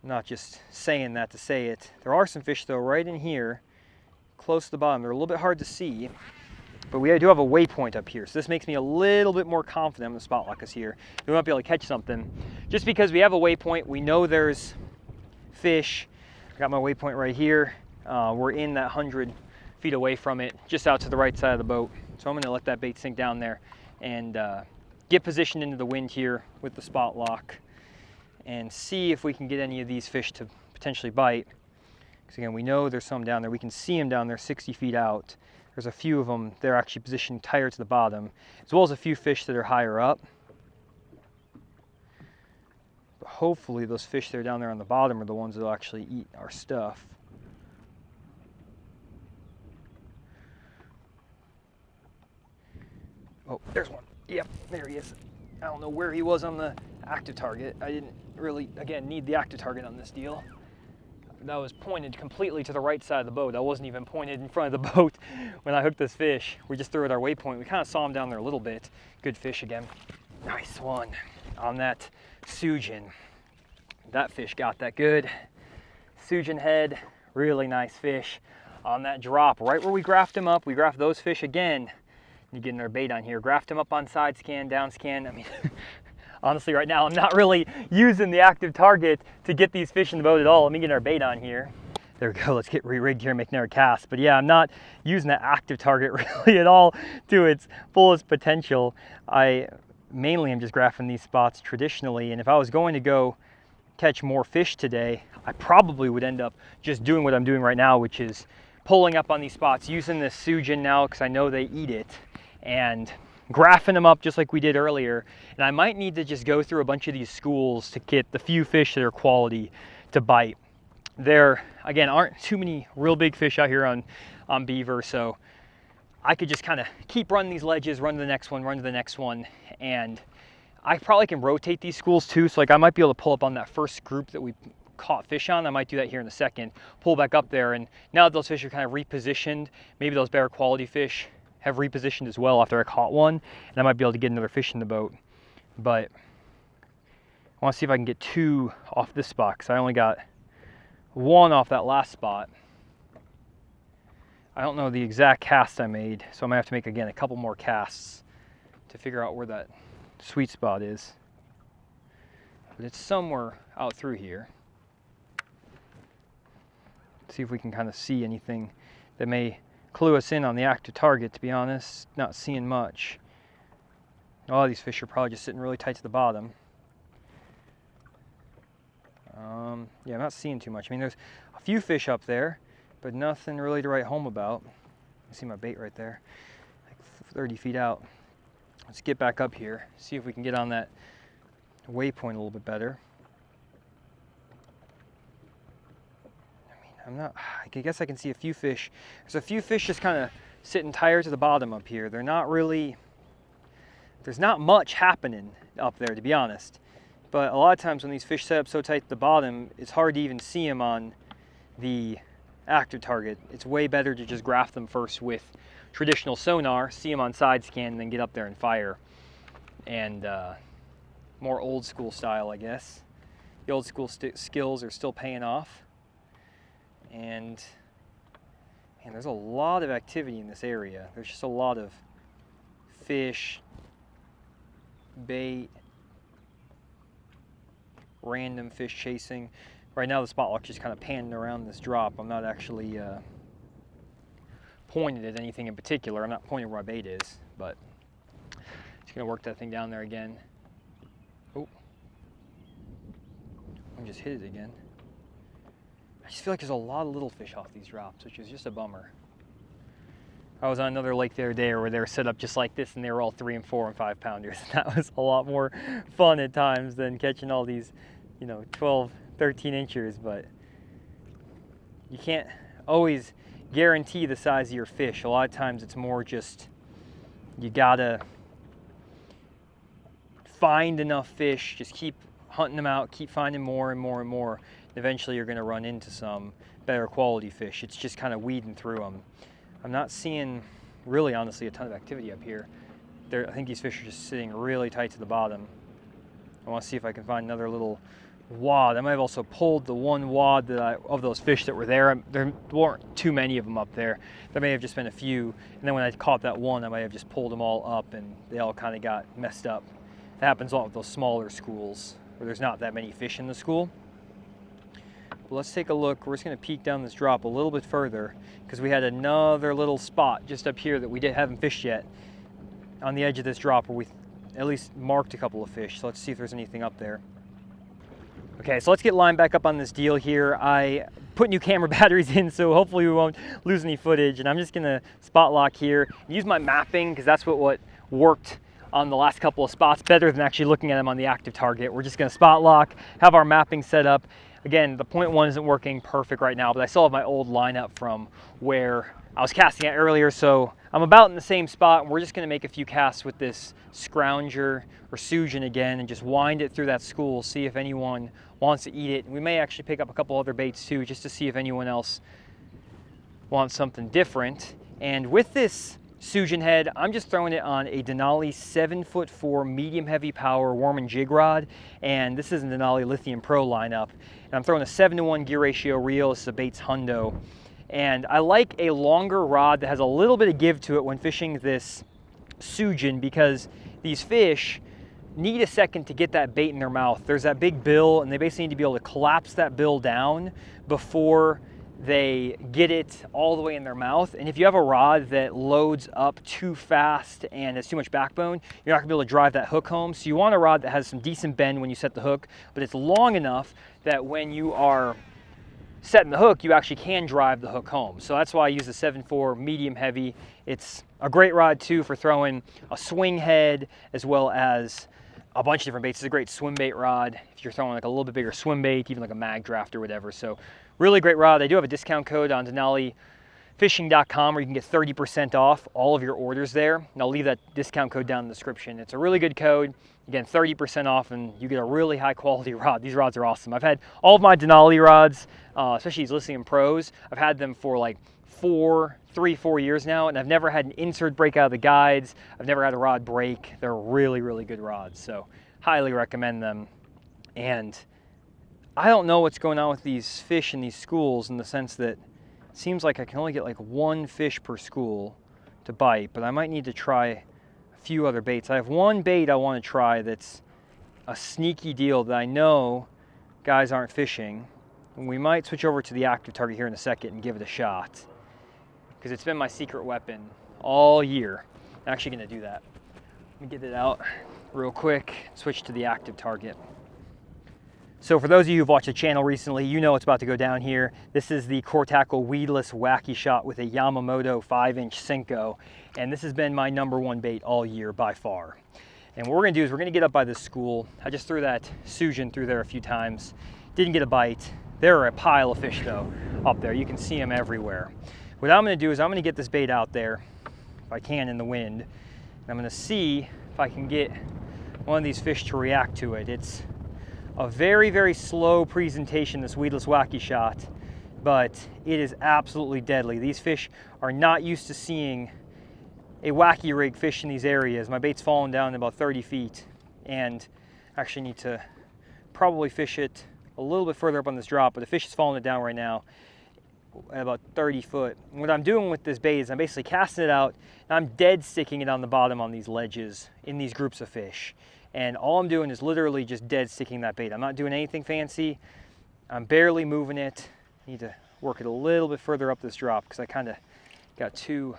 I'm not just saying that to say it. There are some fish though right in here, close to the bottom. They're a little bit hard to see, but we do have a waypoint up here. So this makes me a little bit more confident when the spot lock is here. We might be able to catch something. Just because we have a waypoint, we know there's fish. I got my waypoint right here. We're in that 100 feet away from it, just out to the right side of the boat. So I'm gonna let that bait sink down there and get positioned into the wind here with the spot lock and see if we can get any of these fish to potentially bite. Because again, we know there's some down there. We can see them down there 60 feet out. There's a few of them. They're actually positioned tighter to the bottom, as well as a few fish that are higher up. But hopefully those fish that are down there on the bottom are the ones that will actually eat our stuff. Oh, there's one. Yep, there he is. I don't know where he was on the active target. I didn't really, again, need the active target on this deal. That was pointed completely to the right side of the boat. I wasn't even pointed in front of the boat when I hooked this fish. We just threw it our waypoint. We kind of saw him down there a little bit. Good fish again. Nice one on that Suijin. That fish got that good. Suijin head, really nice fish on that drop. Right where we graphed him up, we graphed those fish again. You getting our bait on here. Graphed him up on side scan, down scan. I mean, honestly, right now, I'm not really using the active target to get these fish in the boat at all. Let me get our bait on here. There we go. Let's get re-rigged here and make another cast. But yeah, I'm not using that active target really at all to its fullest potential. I mainly am just graphing these spots traditionally. And if I was going to go catch more fish today, I probably would end up just doing what I'm doing right now, which is pulling up on these spots, using this Suijin now because I know they eat it, and graphing them up just like we did earlier. And I might need to just go through a bunch of these schools to get the few fish that are quality to bite. There, again, aren't too many real big fish out here on beaver, so I could just kind of keep running these ledges, run to the next one, run to the next one, and I probably can rotate these schools too. So like I might be able to pull up on that first group that we caught fish on. I might do that here in a second, pull back up there, and now that those fish are kind of repositioned, maybe those better quality fish have repositioned as well after I caught one, and I might be able to get another fish in the boat. But I want to see if I can get two off this spot, because I only got one off that last spot. I don't know the exact cast I made, so I might have to make, again, a couple more casts to figure out where that sweet spot is. But it's somewhere out through here. See if we can kind of see anything that may clue us in on the active target. To be honest, not seeing much. All these fish are probably just sitting really tight to the bottom. Yeah, I'm not seeing too much. I mean, there's a few fish up there, but nothing really to write home about. You see my bait right there, like 30 feet out. Let's get back up here, see if we can get on that waypoint a little bit better. I guess I can see a few fish. There's a few fish just kind of sitting tired to the bottom up here. They're not really, there's not much happening up there, to be honest. But a lot of times when these fish set up so tight to the bottom, it's hard to even see them on the active target. It's way better to just graph them first with traditional sonar, see them on side scan, and then get up there and fire. And more old school style, I guess. The old school skills are still paying off. And there's a lot of activity in this area. There's just a lot of fish, bait, random fish chasing. Right now the spot lock's just kind of panning around this drop. I'm not actually pointed at anything in particular. I'm not pointing where my bait is, but just gonna work that thing down there again. Oh, I just hit it again. I just feel like there's a lot of little fish off these drops, which is just a bummer. I was on another lake the other day where they were set up just like this, and they were all 3 and 4 and 5 pounders. And that was a lot more fun at times than catching all these, 12, 13 inchers. But you can't always guarantee the size of your fish. A lot of times it's more just, you gotta find enough fish, just keep hunting them out, keep finding more and more and more. Eventually you're gonna run into some better quality fish. It's just kind of weeding through them. I'm not seeing, really honestly, a ton of activity up here. I think these fish are just sitting really tight to the bottom. I want to see if I can find another little wad. I might have also pulled the one wad that of those fish that were there. There weren't too many of them up there. There may have just been a few. And then when I caught that one, I might have just pulled them all up and they all kind of got messed up. That happens a lot with those smaller schools where there's not that many fish in the school. But let's take a look. We're just going to peek down this drop a little bit further because we had another little spot just up here that we haven't fished yet on the edge of this drop where we at least marked a couple of fish. So let's see if there's anything up there. Okay, so let's get lined back up on this deal here. I put new camera batteries in, so hopefully we won't lose any footage. And I'm just gonna spot lock here, use my mapping, because that's what worked on the last couple of spots better than actually looking at them on the active target. We're just gonna spot lock, have our mapping set up. Again, the 0.1 isn't working perfect right now, but I still have my old lineup from where I was casting at earlier, so I'm about in the same spot, and we're just gonna make a few casts with this scrounger or Suijin again and just wind it through that school, see if anyone wants to eat it. We may actually pick up a couple other baits too, just to see if anyone else wants something different. And with this Suijin head, I'm just throwing it on a Denali 7'4" medium heavy power worm and jig rod, and this is a Denali Lithium Pro lineup. And I'm throwing a 7-to-1 gear ratio reel. This is a Bates Hundo. And I like a longer rod that has a little bit of give to it when fishing this Suijin, because these fish need a second to get that bait in their mouth. There's that big bill, and they basically need to be able to collapse that bill down before they get it all the way in their mouth. And if you have a rod that loads up too fast and has too much backbone, you're not gonna be able to drive that hook home. So you want a rod that has some decent bend when you set the hook, but it's long enough that when you are setting the hook, you actually can drive the hook home. So that's why I use the 7'4" medium heavy. It's a great rod too for throwing a swing head as well as a bunch of different baits. It's a great swim bait rod if you're throwing like a little bit bigger swim bait, even like a mag draft or whatever. So really great rod. I do have a discount code on DenaliFishing.com where you can get 30% off all of your orders there. And I'll leave that discount code down in the description. It's a really good code. Again, 30% off, and you get a really high quality rod. These rods are awesome. I've had all of my Denali rods, especially these Lithium Pros. I've had them for like 4 years now, and I've never had an insert break out of the guides. I've never had a rod break. They're really, really good rods, so highly recommend them. And I don't know what's going on with these fish in these schools, in the sense that it seems like I can only get like 1 fish per school to bite, but I might need to try a few other baits. I have one bait I want to try that's a sneaky deal that I know guys aren't fishing. And we might switch over to the active target here in a second and give it a shot, because it's been my secret weapon all year. I'm actually going to do that. Let me get it out real quick, switch to the active target. So for those of you who've watched the channel recently, you know what's about to go down here. This is the Core Tackle Weedless Wacky Shot with a Yamamoto 5-inch Senko. And this has been my #1 bait all year by far. And what we're gonna do is we're gonna get up by this school. I just threw that Suijin through there a few times. Didn't get a bite. There are a pile of fish though up there. You can see them everywhere. What I'm gonna do is I'm gonna get this bait out there, if I can in the wind. And I'm gonna see if I can get one of these fish to react to it. It's a very, very slow presentation, this Weedless Wacky Shot, but it is absolutely deadly. These fish are not used to seeing a wacky rig fish in these areas. My bait's fallen down about 30 feet, and I actually need to probably fish it a little bit further up on this drop, but the fish is falling it down right now at about 30 foot. And what I'm doing with this bait is I'm basically casting it out, and I'm dead sticking it on the bottom on these ledges in these groups of fish. And all I'm doing is literally just dead sticking that bait. I'm not doing anything fancy. I'm barely moving it. I need to work it a little bit further up this drop because I kind of got too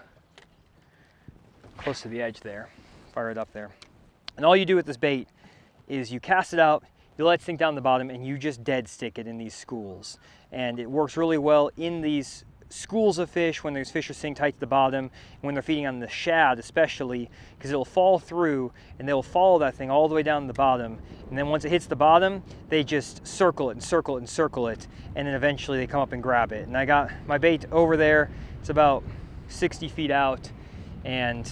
close to the edge there. Fire it up there. And all you do with this bait is you cast it out, you let it sink down the bottom, and you just dead stick it in these schools. And it works really well in these schools of fish when those fish are sitting tight to the bottom, when they're feeding on the shad especially, because it'll fall through and they'll follow that thing all the way down to the bottom, and then once it hits the bottom they just circle it and circle it and circle it, and then eventually they come up and grab it. And I got my bait over there. It's about 60 feet out, and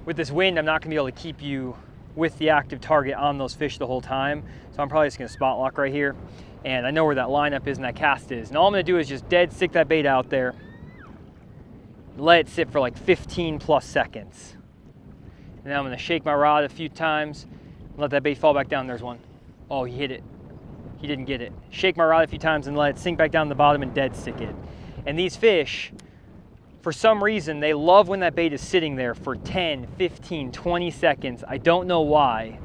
with this wind I'm not going to be able to keep you with the active target on those fish the whole time. So I'm probably just gonna spot lock right here. And I know where that lineup is and that cast is. And all I'm gonna do is just dead stick that bait out there, let it sit for like 15 plus seconds. And then I'm gonna shake my rod a few times, let that bait fall back down. There's one. Oh, he hit it. He didn't get it. Shake my rod a few times and let it sink back down the bottom and dead stick it. And these fish, for some reason, they love when that bait is sitting there for 10, 15, 20 seconds. I don't know why.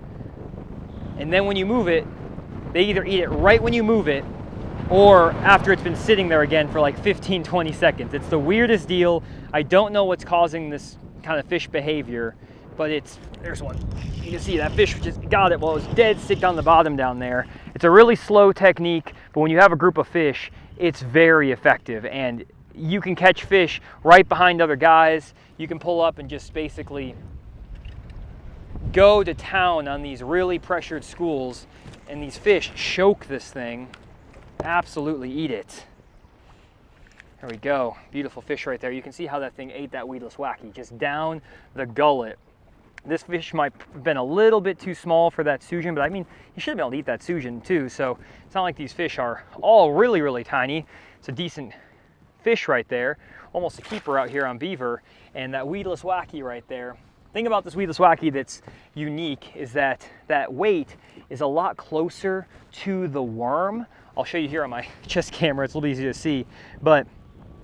And then when you move it, they either eat it right when you move it or after it's been sitting there again for like 15, 20 seconds. It's the weirdest deal. I don't know what's causing this kind of fish behavior, but there's one. You can see that fish just got it while it was dead sticked on the bottom down there. It's a really slow technique, but when you have a group of fish, it's very effective, and you can catch fish right behind other guys. You can pull up and just basically go to town on these really pressured schools, and these fish choke this thing, absolutely eat it. There we go, beautiful fish right there. You can see how that thing ate that weedless wacky, just down the gullet. This fish might have been a little bit too small for that Suijin, but I mean, you should have been able to eat that Suijin too, so it's not like these fish are all really, really tiny. It's a decent fish right there, almost a keeper out here on beaver. And that weedless wacky right there, the thing about this weedless wacky that's unique is that that weight is a lot closer to the worm. I'll show you here on my chest camera, it's a little easier to see, but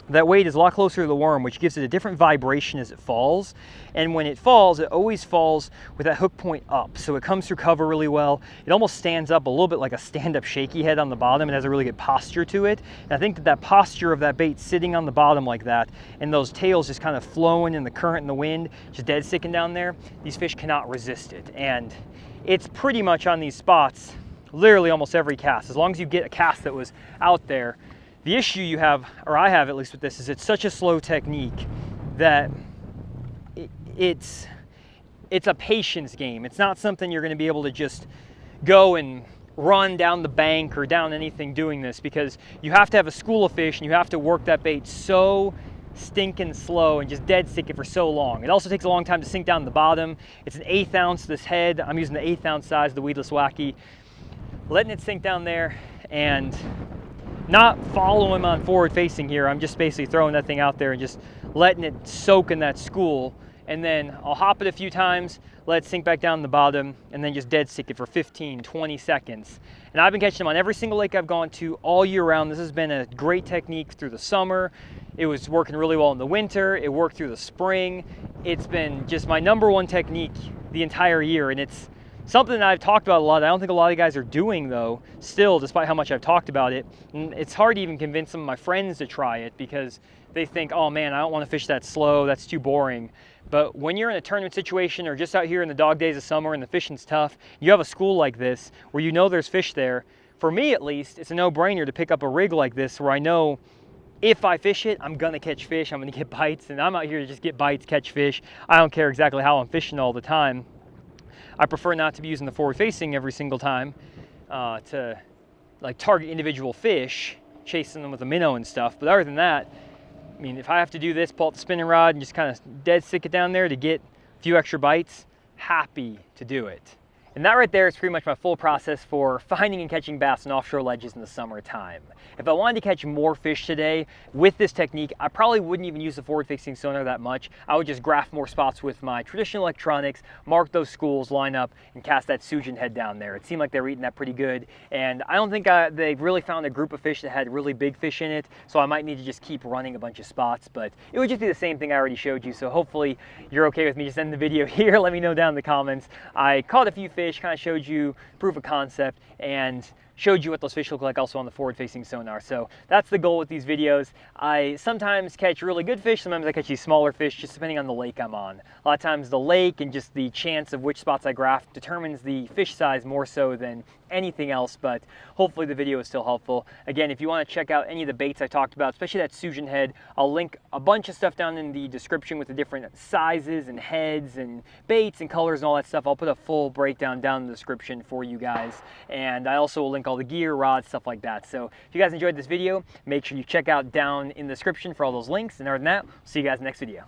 that weight is a lot closer to the worm, which gives it a different vibration as it falls. And when it falls, it always falls with that hook point up. So it comes through cover really well. It almost stands up a little bit like a stand-up shaky head on the bottom. It has a really good posture to it. And I think that that posture of that bait sitting on the bottom like that, and those tails just kind of flowing in the current and the wind, just dead sticking down there, these fish cannot resist it. And it's pretty much on these spots, literally almost every cast. As long as you get a cast that was out there, the issue you have, or I have at least with this, is it's such a slow technique that it's a patience game. It's not something you're going to be able to just go and run down the bank or down anything doing this, because you have to have a school of fish and you have to work that bait so stinking slow and just dead stick it for so long. It also takes a long time to sink down the bottom. It's an 1/8 ounce, this head. I'm using the 1/8 ounce size of the weedless wacky. Letting it sink down there and not follow him on forward facing here. I'm just basically throwing that thing out there and just letting it soak in that school. And then I'll hop it a few times, let it sink back down the bottom, and then just dead stick it for 15, 20 seconds. And I've been catching them on every single lake I've gone to all year round. This has been a great technique through the summer. It was working really well in the winter. It worked through the spring. It's been just my #1 technique the entire year, and it's something that I've talked about a lot. I don't think a lot of guys are doing though, still, despite how much I've talked about it. And it's hard to even convince some of my friends to try it because they think, oh man, I don't want to fish that slow, that's too boring. But when you're in a tournament situation or just out here in the dog days of summer and the fishing's tough, you have a school like this where you know there's fish there. For me at least, it's a no-brainer to pick up a rig like this where I know if I fish it, I'm gonna catch fish, I'm gonna get bites, and I'm out here to just get bites, catch fish. I don't care exactly how I'm fishing all the time. I prefer not to be using the forward facing every single time to like target individual fish, chasing them with a minnow and stuff. But other than that, I mean, if I have to do this, pull out the spinning rod and just kind of dead stick it down there to get a few extra bites, happy to do it. And that right there is pretty much my full process for finding and catching bass on offshore ledges in the summertime. If I wanted to catch more fish today with this technique, I probably wouldn't even use the forward-facing sonar that much. I would just graph more spots with my traditional electronics, mark those schools, line up, and cast that Suijin head down there. It seemed like they were eating that pretty good, and I don't think they really found a group of fish that had really big fish in it, so I might need to just keep running a bunch of spots, but it would just be the same thing I already showed you, so hopefully you're okay with me just ending the video here. Let me know down in the comments. I caught a few fish, kind of showed you proof of concept, and showed you what those fish look like also on the forward-facing sonar. So that's the goal with these videos. I sometimes catch really good fish, sometimes I catch these smaller fish, just depending on the lake I'm on. A lot of times the lake and just the chance of which spots I graph determines the fish size more so than anything else, but hopefully the video is still helpful. Again, if you want to check out any of the baits I talked about, especially that Suijin head, I'll link a bunch of stuff down in the description with the different sizes and heads and baits and colors and all that stuff. I'll put a full breakdown down in the description for you guys, and I also will link all the gear, rods, stuff like that. So if you guys enjoyed this video, make sure you check out down in the description for all those links, and other than that, see you guys in the next video.